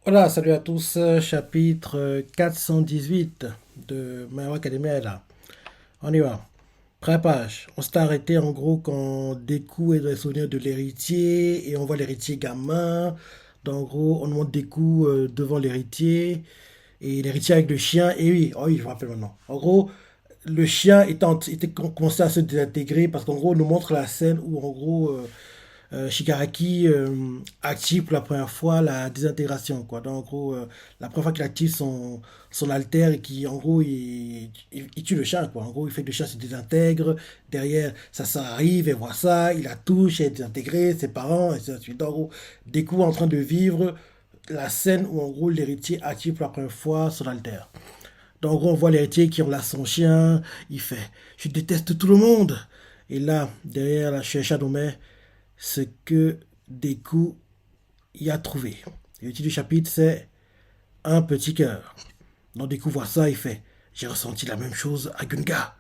Voilà, salut à tous, chapitre 418 de My Hero Academia est là. On y va. Première page. On s'est arrêté en gros quand Deku est dans les souvenirs de l'héritier et on voit l'héritier gamin. Donc en gros, on monte Deku devant l'héritier et l'héritier avec le chien. Et oui, oh oui, je me rappelle maintenant. En gros, le chien était commencé à se désintégrer parce qu'en gros, on nous montre la scène où en gros Shigaraki active pour la première fois la désintégration, quoi. Donc, en gros, la première fois qu'il active son alter et qui, en gros, il tue le chien, quoi. En gros, il fait que le chien se désintègre. Derrière, ça arrive, elle voit ça, il la touche, elle est désintégrée, ses parents, et ainsi de suite. Donc, en gros, Deku en train de vivre la scène où, en gros, l'héritier active pour la première fois son alter. Donc, en gros, on voit l'héritier qui enlace son chien, il fait je déteste tout le monde. Et là, derrière la Shueisha Domain, ce que Deku y a trouvé. Et le titre du chapitre, c'est Un petit cœur. Donc Deku voit ça, il fait j'ai ressenti la même chose à Gunga.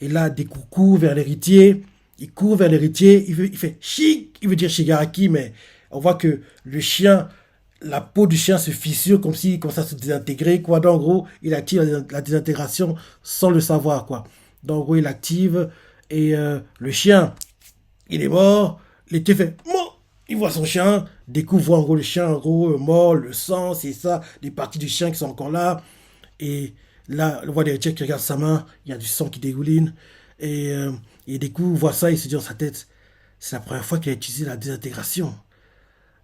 Et là, Deku court vers l'héritier. Il court vers l'héritier. Il fait Shik. Il veut dire Shigaraki, mais on voit que le chien, la peau du chien se fissure comme si comme ça se désintégrait, quoi. Donc, en gros, il active la désintégration sans le savoir, quoi. Donc, en gros, il active et le chien, il est mort. L'été fait mort. Il voit son chien, découvre en gros le chien en gros mort, le sang, c'est ça, des parties du chien qui sont encore là. Et là, on voit l'héritier qui regarde sa main, il y a du sang qui dégouline. Et il découvre, voit ça, il se dit dans sa tête, c'est la première fois qu'il a utilisé la désintégration.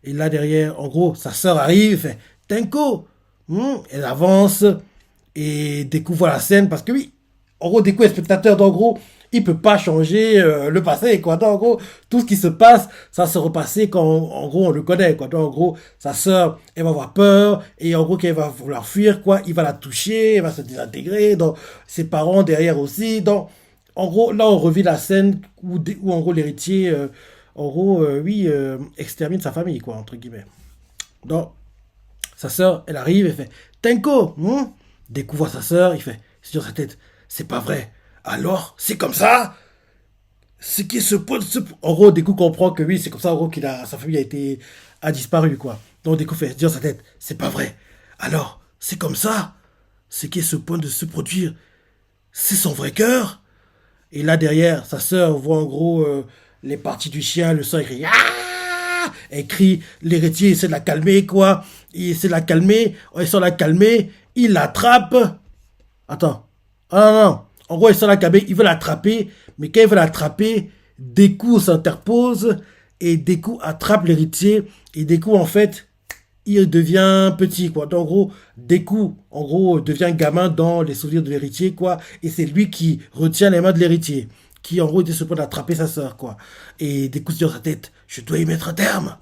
Et là derrière, en gros, sa sœur arrive, fait Tenko. Elle avance et découvre la scène parce que oui, en gros, Deku est spectateur, donc en gros, il peut pas changer le passé, quoi. Donc en gros, tout ce qui se passe, ça se repasser quand, en gros, on le connaît, quoi. Donc en gros, sa sœur, elle va avoir peur et en gros, qu'elle va vouloir fuir, quoi. Il va la toucher, elle va se désintégrer. Donc ses parents derrière aussi. Donc en gros, là, on revit la scène où en gros, l'héritier, en gros, oui, extermine sa famille, quoi, entre guillemets. Donc sa sœur, elle arrive et fait Tenko, découvre sa sœur, il fait sur sa tête, c'est pas vrai. Alors, c'est comme ça. Ce qui se pose, en gros, Deku comprend que oui, c'est comme ça, en gros, sa famille a disparu, quoi. Donc Deku fait dire sa tête, c'est pas vrai. Alors, c'est comme ça. Ce qui est ce point de se produire, c'est son vrai cœur. Et là derrière, sa sœur voit en gros les parties du chien, le sang, elle crie ah. Elle crie, l'héritier essaie de la calmer, quoi. Il essaie de la calmer, il essaie de la calmer, il l'attrape. Attends. Ah non, non. En gros, il essaie de la calmer, il veut l'attraper, mais quand il veut l'attraper, Deku s'interpose et Deku attrape l'héritier. Et Deku, en fait, il devient petit, quoi. Donc, en gros, Deku, en gros, devient gamin dans les souvenirs de l'héritier, quoi. Et c'est lui qui retient les mains de l'héritier, qui, en gros, était supposé d'attraper sa sœur, quoi. Et Deku se dit dans sa tête, je dois y mettre un terme.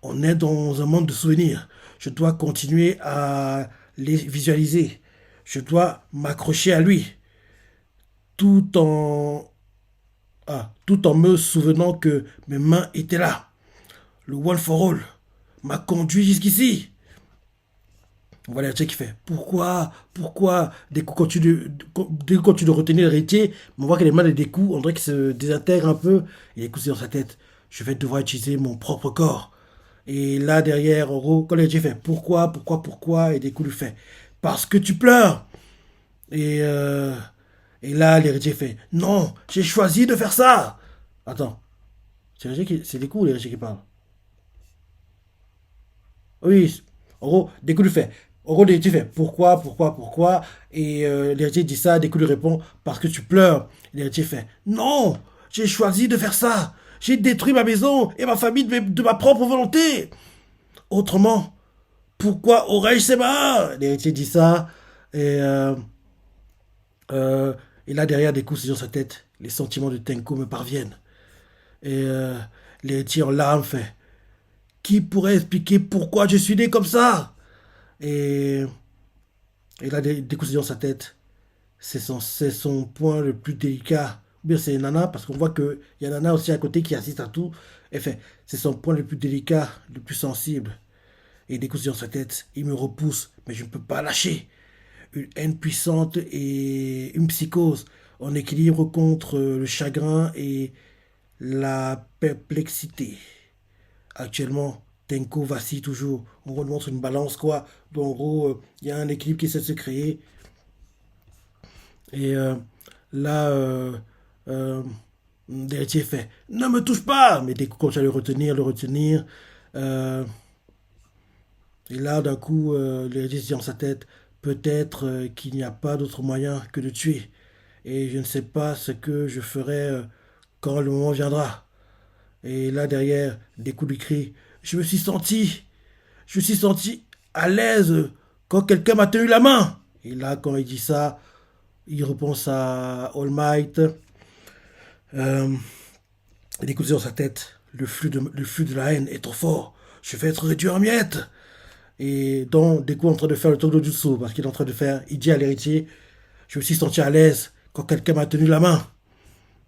On est dans un monde de souvenirs. Je dois continuer à les visualiser. Je dois m'accrocher à lui, tout en, tout en me souvenant que mes mains étaient là. Le One for All m'a conduit jusqu'ici. Voilà, tu sais qui fait pourquoi dès qu'on continue de retenir l'héritier, on voit que les mains des coups, on dirait qu'ils se désintègrent un peu, et les coups c'est dans sa tête, je vais devoir utiliser mon propre corps. Et là derrière, en gros, quand l'héritier fait pourquoi, et des coups lui fait parce que tu pleures. Et, euh, et là l'héritier fait non, j'ai choisi de faire ça. Attends, c'est des coups ou l'héritier qui parle? Oui, en gros, Deku lui fait. En gros, l'héritier fait pourquoi. Et l'héritier dit ça, Deku lui répond parce que tu pleures. L'héritier fait non, j'ai choisi de faire ça. J'ai détruit ma maison et ma famille de ma propre volonté. Autrement, pourquoi aurais-je ces mains? L'héritier dit ça. Et, euh, euh, et là, derrière, Deku, c'est sur sa tête. Les sentiments de Tenko me parviennent. Et l'héritier en larmes fait qui pourrait expliquer pourquoi je suis né comme ça? Et il a des coups dans sa tête. C'est son point le plus délicat. Ou bien c'est Nana, parce qu'on voit qu'il y a Nana aussi à côté qui assiste à tout. Et fait, c'est son point le plus délicat, le plus sensible. Et des coups dans sa tête. Il me repousse, mais je ne peux pas lâcher. Une haine puissante et une psychose en équilibre contre le chagrin et la perplexité. Actuellement, Tenko vacille toujours. On remontre une balance, quoi. Donc, en gros, il y a un équilibre qui essaie de se créer. Et là, euh, l'héritier fait ne me touche pas! Mais Deku continue à le retenir, le retenir. Euh, et là, d'un coup, l'héritier se dit dans sa tête peut-être qu'il n'y a pas d'autre moyen que de tuer. Et je ne sais pas ce que je ferai quand le moment viendra. Et là, derrière, Deku lui crie je me suis senti à l'aise quand quelqu'un m'a tenu la main. Et là, quand il dit ça, il repense à All Might. Euh, il écoute dans sa tête. Le flux de la haine est trop fort. Je vais être réduit en miettes. Et donc, Deku est en train de faire le truc de Jutsu. Parce qu'il est en train de faire. Il dit à l'héritier je me suis senti à l'aise quand quelqu'un m'a tenu la main.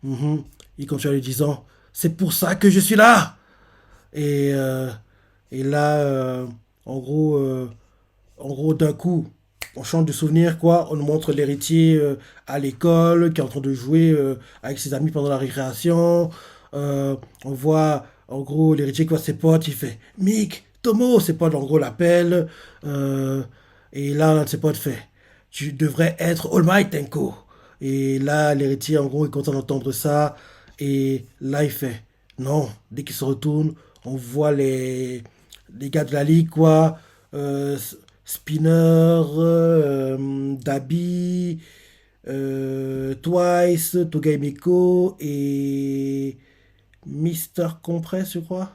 Mhm. Il continue en lui disant c'est pour ça que je suis là. Et, euh, et là, en gros, euh, en gros, d'un coup, on change de souvenir, quoi. On nous montre l'héritier à l'école, qui est en train de jouer avec ses amis pendant la récréation. On voit, en gros, l'héritier qui voit ses potes, il fait Mick, Tomo, ses potes, en gros, l'appellent. Euh, et là, l'un de ses potes fait tu devrais être All Might, Tenko. Et là, l'héritier, en gros, il est content d'entendre ça. Et là, il fait non. Dès qu'il se retourne, on voit les gars de la ligue, quoi. Euh, Spinner, Dabi, Twice, Togaimiko et Mister Compress, je crois.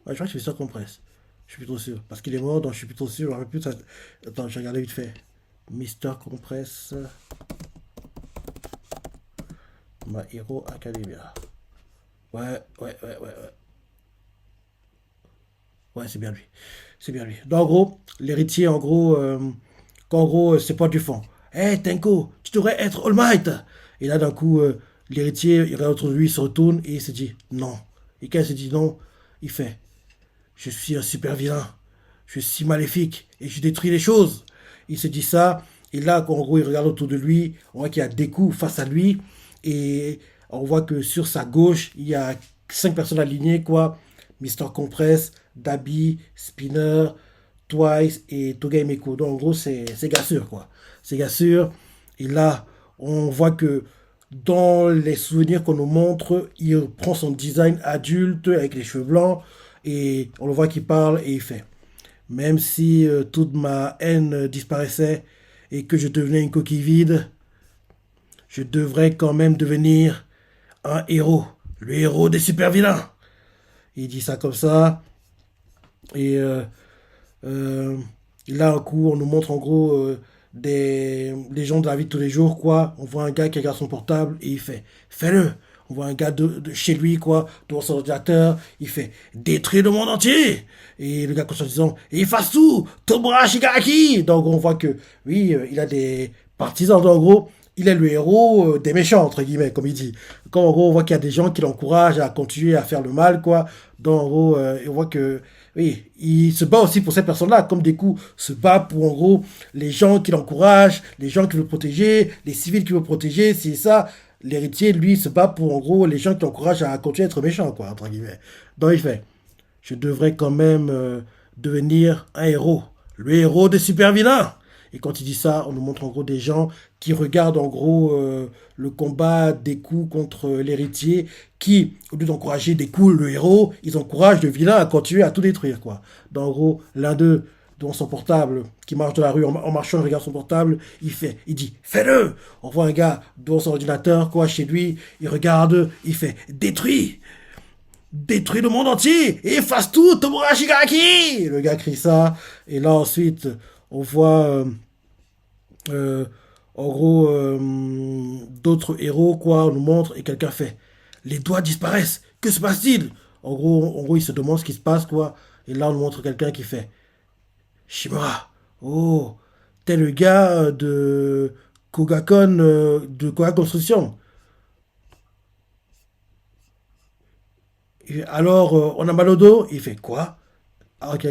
Ouais, je crois que c'est Mister Compress. Je suis plus trop sûr. Parce qu'il est mort, donc je suis plus trop sûr. Je me rappelle plus de ça. Attends, je vais regarder vite fait. Mister Compress, My Hero Academia. Ouais. Ouais, c'est bien lui. C'est bien lui. Donc, en gros, l'héritier, en gros, quand en gros, c'est pas du fond. Hé, Tenko, tu devrais être All Might. Et là, d'un coup, l'héritier, il regarde autour de lui, il se retourne et il se dit non. Et quand il se dit non, il fait je suis un super vilain. Je suis maléfique et je détruis les choses. Il se dit ça. Et là, quand en gros, il regarde autour de lui, on voit qu'il y a des coups face à lui. Et on voit que sur sa gauche, il y a 5 personnes alignées, quoi. Mister Compress, Dabi, Spinner, Twice et Togai Meko. Donc en gros, c'est gars sûr, quoi. C'est gars sûr. Et là, on voit que dans les souvenirs qu'on nous montre, il prend son design adulte avec les cheveux blancs. Et on le voit qu'il parle et il fait. Même si toute ma haine disparaissait et que je devenais une coquille vide, je devrais quand même devenir un héros. Le héros des super vilains. Il dit ça comme ça. Et euh, là, un coup, on nous montre en gros des gens de la vie de tous les jours, quoi. On voit un gars qui regarde son portable et il fait fais-le. On voit un gars de chez lui, quoi, devant son ordinateur. Il fait détruire le monde entier. Et le gars continue en disant il fasse tout, Tobura Shigaraki. Donc on voit que, oui, il a des partisans. Donc, en gros, il est le héros des méchants, entre guillemets, comme il dit. Quand en gros, on voit qu'il y a des gens qui l'encouragent à continuer à faire le mal, quoi. Donc en gros, on voit que oui, il se bat aussi pour ces personnes-là, comme des coups se bat pour en gros les gens qui l'encouragent, les gens qui veulent protéger, les civils qui veulent protéger, c'est ça. L'héritier, lui, se bat pour en gros les gens qui l'encouragent à continuer à être méchant, quoi, entre guillemets. Donc il fait, je devrais quand même devenir un héros, le héros des super vilains. Et quand il dit ça, on nous montre en gros des gens qui regardent en gros le combat des coups contre l'héritier, qui, au lieu d'encourager des coups le héros, ils encouragent le vilain à continuer à tout détruire, quoi. Donc, en gros, l'un d'eux, devant son portable, qui marche dans la rue en marchant, il regarde son portable, il dit, fais-le! On voit un gars devant son ordinateur, quoi, chez lui, il regarde, il fait, détruis! Détruis le monde entier! Et efface tout, Tomura Shigaraki! Le gars crie ça, et là ensuite, on voit euh, en gros d'autres héros, quoi, on nous montre, et quelqu'un fait les doigts disparaissent, que se passe-t-il? En gros, il se demande ce qui se passe, quoi, et là on nous montre quelqu'un qui fait Shimura, oh, t'es le gars de Kogakon, de Koga Construction. Alors, on a mal au dos? Il fait quoi? Ah, ok.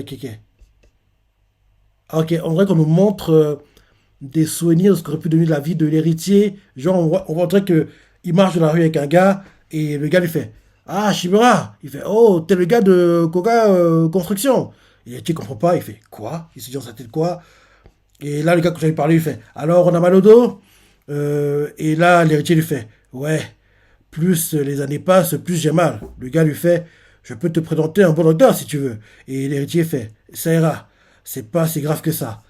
Ah, ok, en vrai, qu'on nous montre des souvenirs de ce qu'aurait pu devenir la vie de l'héritier. Genre, on voit que il marche dans la rue avec un gars et le gars lui fait Ah, Shimura. Il fait, oh, t'es le gars de Koga Construction. Et l'héritier comprend pas, il fait, quoi? Il se dit dans sa tête quoi? Et là, le gars, quand j'avais parlé, il fait, alors on a mal au dos? Et là, l'héritier lui fait, ouais, plus les années passent, plus j'ai mal. Le gars lui fait, je peux te présenter un bon docteur si tu veux. Et l'héritier fait, ça ira, c'est pas si grave que ça.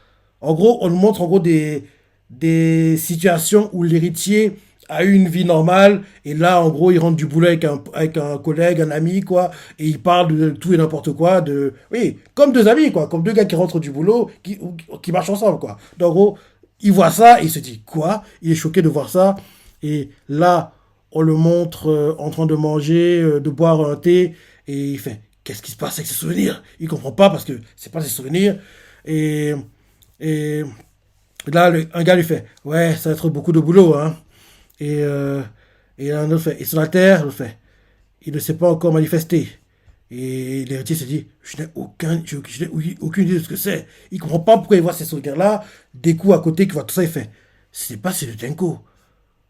En gros, on nous montre en gros des situations où l'héritier a eu une vie normale et là, en gros, il rentre du boulot avec un collègue, un ami, quoi, et il parle de tout et n'importe quoi, oui, comme deux amis, quoi, comme deux gars qui rentrent du boulot, qui marchent ensemble, quoi. Donc, en gros, il voit ça et il se dit, quoi? Il est choqué de voir ça. Et là, on le montre en train de manger, de boire un thé, et il fait, qu'est-ce qui se passe avec ses souvenirs? Il comprend pas parce que c'est pas ses souvenirs. Et, et là, un gars lui fait, ouais, ça va être beaucoup de boulot, hein. Et, euh, et un autre fait, et sur la terre, l'autre fait, il ne s'est pas encore manifesté. Et l'héritier se dit, je n'ai aucune idée de ce que c'est. Il comprend pas pourquoi il voit ces souvenirs-là. Des coups à côté, qu'il voit tout ça, il fait, c'est pas c'est le Tenko.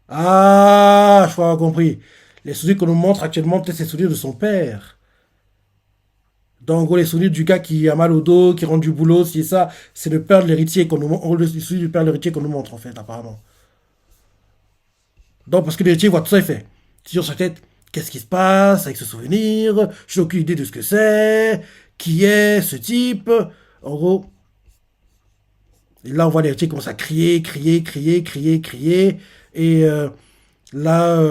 Ah, je crois avoir compris. Les souvenirs qu'on nous montre actuellement, peut-être c'est les souvenirs de son père. Donc, en gros, les souvenirs du gars qui a mal au dos, qui rentre du boulot, c'est ça, c'est le père de l'héritier qu'on nous montre, les souvenirs du père de l'héritier qu'on nous montre, en fait, apparemment. Donc, parce que l'héritier voit tout ça, il fait, sur sa tête, qu'est-ce qui se passe avec ce souvenir? Je n'ai aucune idée de ce que c'est. Qui est ce type? En gros, et là, on voit l'héritier commencer à crier, crier, crier, crier, crier. Et là,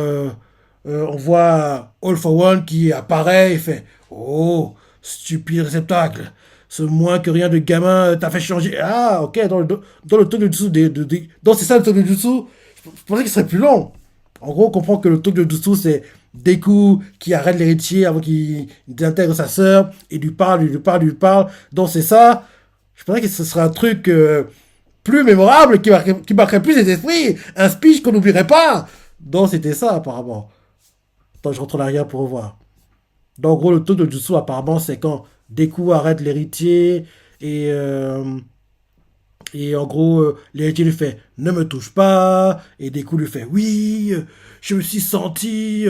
on voit All for One qui apparaît et fait, oh, stupide réceptacle. Ce moins que rien de gamin t'a fait changer. Ah, ok, dans le truc de dessous, donc c'est ça le truc de dessous. Je pensais qu'il serait plus long. En gros, on comprend que le truc de dessous, c'est Deku qui arrête l'héritier avant qu'il intègre sa sœur et lui parle, lui parle, lui parle. Donc c'est ça. Je pensais que ce serait un truc plus mémorable, qui marquerait plus les esprits. Un speech qu'on n'oublierait pas. Donc c'était ça apparemment. Attends, je rentre en arrière pour revoir. Donc en gros, le truc de Jutsu apparemment, c'est quand Deku arrête l'héritier et et en gros, l'héritier lui fait ne me touche pas. Et des coups lui fait oui, je me suis senti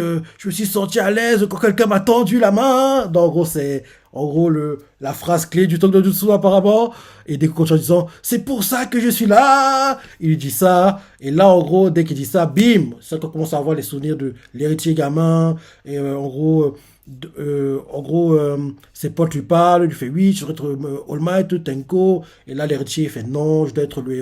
à l'aise quand quelqu'un m'a tendu la main. Donc, en gros, c'est en gros la phrase clé du Talk de Jutsu apparemment. Et des coups continue en disant c'est pour ça que je suis là. Il lui dit ça. Et là, en gros, dès qu'il dit ça, bim, c'est qu'on commence à avoir les souvenirs de l'héritier gamin. Et en gros. Ses potes lui parlent, il lui fait oui, je dois être All Might, Tenko, et là l'héritier fait non, je dois être le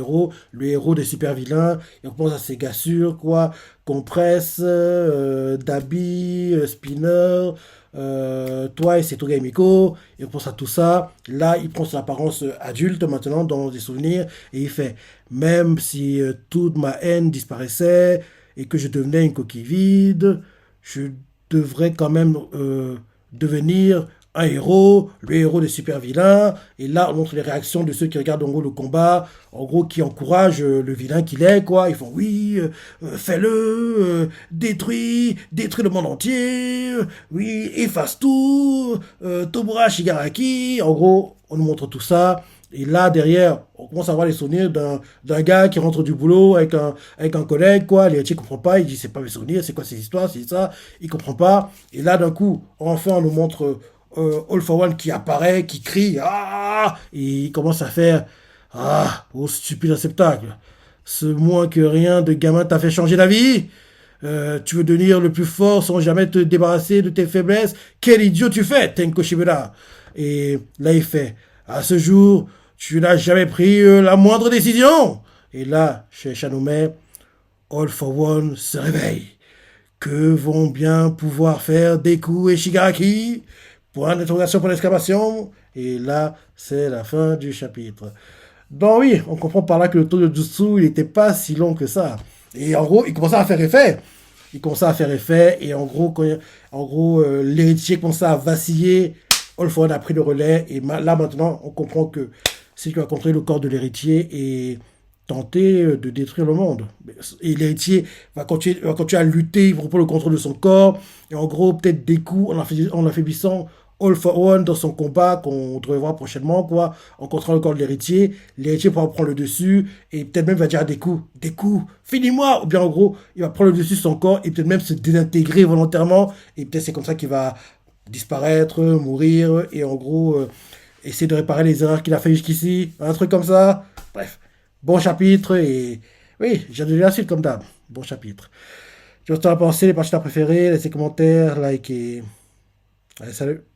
héros des super vilains, il repense à ses gassures, quoi, Compresse, Dabi, Spinner, toi et c'est Toga et Miko, il repense à tout ça, là il prend son apparence adulte maintenant dans des souvenirs, et il fait, même si toute ma haine disparaissait, et que je devenais une coquille vide, je devrait quand même devenir un héros, le héros des super vilains. Et là, on montre les réactions de ceux qui regardent en gros le combat, en gros qui encouragent le vilain qu'il est, quoi. Ils font oui, fais-le, détruis le monde entier, oui, efface tout, Tobura Shigaraki. En gros, on nous montre tout ça. Et là, derrière, on commence à voir les souvenirs d'un gars qui rentre du boulot avec un collègue, quoi. L'héritier comprend pas, il dit, c'est pas mes souvenirs, c'est quoi ces histoires, c'est ça. Il comprend pas. Et là, d'un coup, enfin, on nous montre All for One qui apparaît, qui crie, ah! Et il commence à faire, ah, oh stupide réceptacle. Ce moins que rien de gamin t'a fait changer la vie. Tu veux devenir le plus fort sans jamais te débarrasser de tes faiblesses. Quel idiot tu fais, Tenko Shibera. Et là, il fait, à ce jour, tu n'as jamais pris la moindre décision. Et là, chez Shanome, All for One se réveille. Que vont bien pouvoir faire Deku et Shigaraki? Point d'interrogation pour l'exclamation. Et là, c'est la fin du chapitre. Donc oui, on comprend par là que le taux de Jutsu, il n'était pas si long que ça. Et en gros, il commençait à faire effet. Il commençait à faire effet. Et en gros, l'héritier commençait à vaciller. All for One a pris le relais. Et là, maintenant, on comprend que c'est lui qui va contrôler le corps de l'héritier et tenter de détruire le monde. Et l'héritier va continuer à lutter pour le contrôle de son corps. Et en gros, peut-être des coups en affaiblissant All for One dans son combat qu'on devrait voir prochainement, quoi, en contrôlant le corps de l'héritier. L'héritier pourra prendre le dessus et peut-être même va dire des coups, finis-moi! Ou bien en gros, il va prendre le dessus sur son corps et peut-être même se désintégrer volontairement. Et peut-être c'est comme ça qu'il va disparaître, mourir et en gros essayer de réparer les erreurs qu'il a fait jusqu'ici. Un truc comme ça. Bref, bon chapitre et oui, j'ai donné la suite comme d'hab. Bon chapitre. Je vous en ai pensé, les parties préférées, laissez commentaires, likez. Allez, salut.